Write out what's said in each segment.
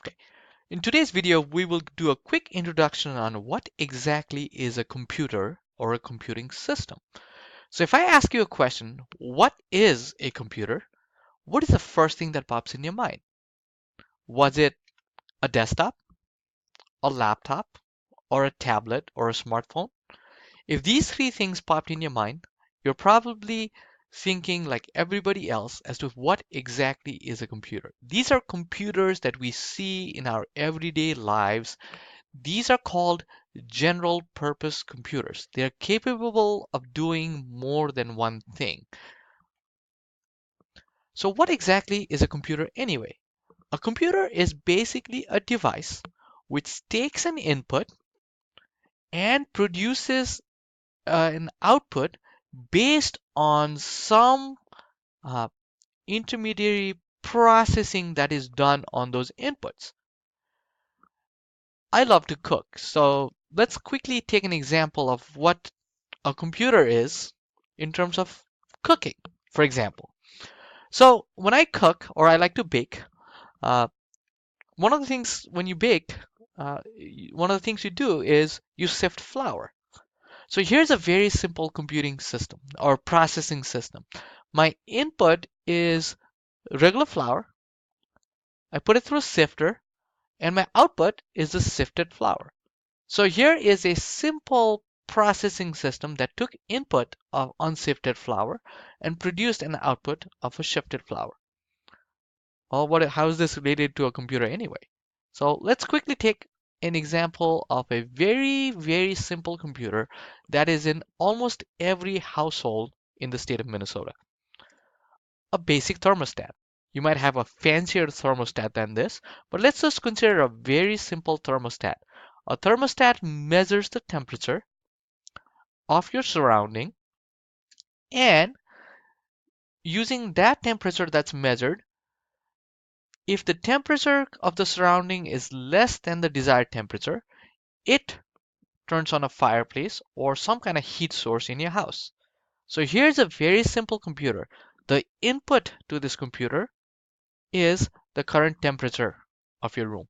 Okay. In today's video, we will do a quick introduction on what exactly is a computer or a computing system. So if I ask you a question, what is a computer? What is the first thing that pops in your mind? Was it a desktop, a laptop, or a tablet, or a smartphone? If these three things popped in your mind, you're probably thinking like everybody else as to what exactly is a computer. These are computers that we see in our everyday lives. These are called general purpose computers. They're capable of doing more than one thing. So what exactly is a computer anyway? A computer is basically a device which takes an input and produces an output based on some uh, intermediary processing that is done on those inputs. I love to cook, so let's quickly take an example of what a computer is in terms of cooking, for example. So when I cook or I like to bake, uh, one of the things when you bake, one of the things you do is you sift flour. So here's a very simple computing system or processing system. My input is regular flour. I put it through a sifter, and my output is the sifted flour. So here is a simple processing system that took input of unsifted flour and produced an output of a shifted flour. Well, how is this related to a computer anyway? So let's quickly take an example of a very, very simple computer that is in almost every household in the state of Minnesota. A basic thermostat. You might have a fancier thermostat than this, but let's just consider a very simple thermostat. A thermostat measures the temperature of your surrounding, and using that temperature that's measured, if the temperature of the surrounding is less than the desired temperature, it turns on a fireplace or some kind of heat source in your house. So here's a very simple computer. The input to this computer is the current temperature of your room.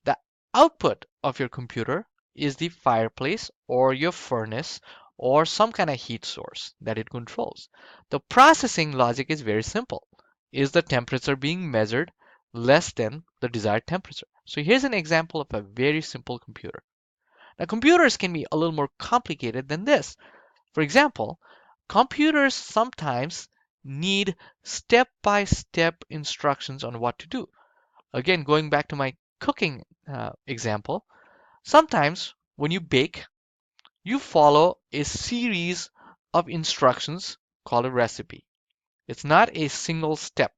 The output of your computer is the fireplace or your furnace or some kind of heat source that it controls. The processing logic is very simple. Is the temperature being measured less than the desired temperature? So here's an example of a very simple computer. Now computers can be a little more complicated than this. For example, computers sometimes need step-by-step instructions on what to do. Again, going back to my cooking example, sometimes when you bake, you follow a series of instructions called a recipe. It's not a single step.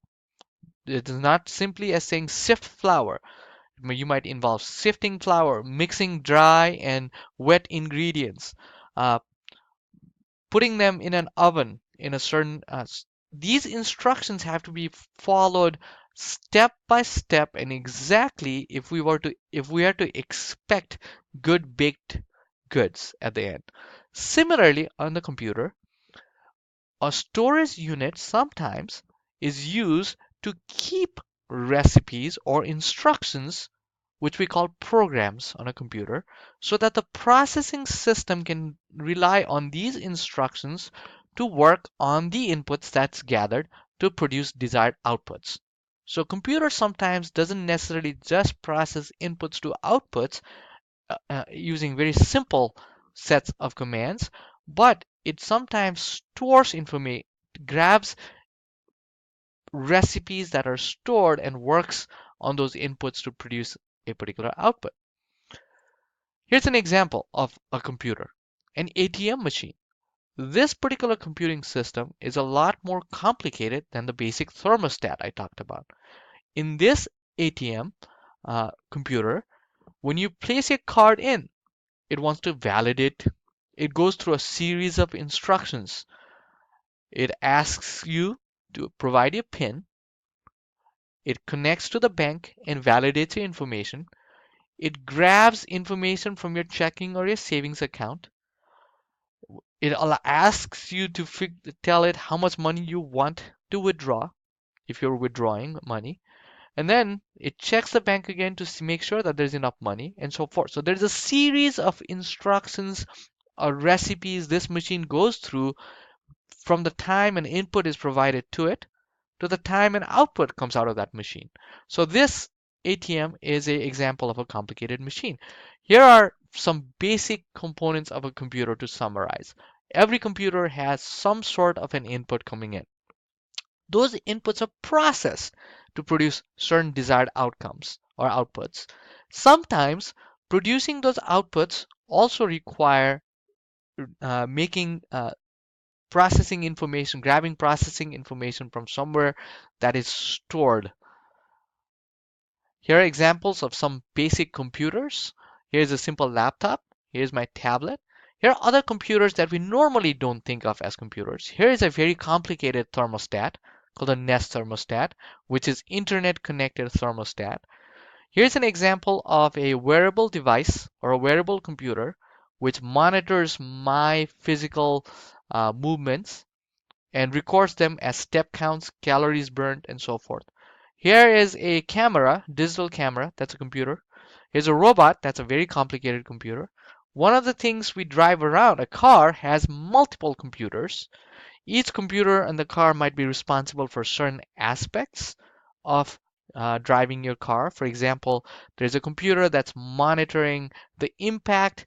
It is not simply as saying sift flour. You might involve sifting flour, mixing dry and wet ingredients, uh, putting them in an oven in a certain these instructions have to be followed step by step and exactly if we are to expect good baked goods at the end. Similarly, on the computer, a storage unit sometimes is used to keep recipes or instructions, which we call programs on a computer, so that the processing system can rely on these instructions to work on the inputs that's gathered to produce desired outputs. So computer sometimes doesn't necessarily just process inputs to outputs using very simple sets of commands, but it sometimes stores information, grabs recipes that are stored and works on those inputs to produce a particular output. Here's an example of a computer, an ATM machine. This particular computing system is a lot more complicated than the basic thermostat I talked about. In this ATM computer, when you place a card in, it wants to validate. It goes through a series of instructions. It asks you to provide a PIN. It connects to the bank and validates your information. It grabs information from your checking or your savings account. It asks you to tell it how much money you want to withdraw if you're withdrawing money. and then it checks the bank again to make sure that there's enough money and so forth. So there's a series of instructions or recipes this machine goes through from the time an input is provided to it to the time an output comes out of that machine. So this ATM is an example of a complicated machine. Here are some basic components of a computer to summarize. Every computer has some sort of an input coming in. Those inputs are processed to produce certain desired outcomes or outputs. Sometimes producing those outputs also require making processing information, grabbing processing information from somewhere that is stored. Here are examples of some basic computers. Here's a simple laptop. Here's my tablet. Here are other computers that we normally don't think of as computers. Here is a very complicated thermostat called a Nest thermostat, which is internet connected thermostat. Here's an example of a wearable device or a wearable computer which monitors my physical movements and records them as step counts, calories burned, and so forth. Here is a camera, digital camera, that's a computer. Here's a robot, that's a very complicated computer. One of the things we drive around, a car, has multiple computers. Each computer in the car might be responsible for certain aspects of driving your car. For example, there's a computer that's monitoring the impact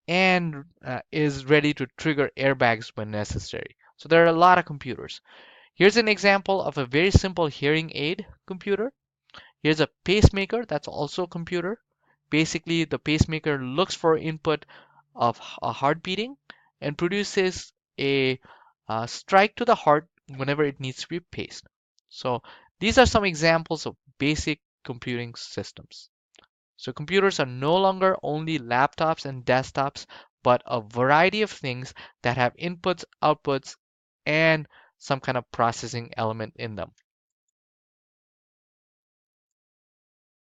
and is ready to trigger airbags when necessary. So there are a lot of computers. Here's an example of a very simple hearing aid computer. Here's a pacemaker, that's also a computer. Basically, the pacemaker looks for input of a heart beating and produces a strike to the heart whenever it needs to be paced. So these are some examples of basic computing systems. So computers are no longer only laptops and desktops, but a variety of things that have inputs, outputs, and some kind of processing element in them.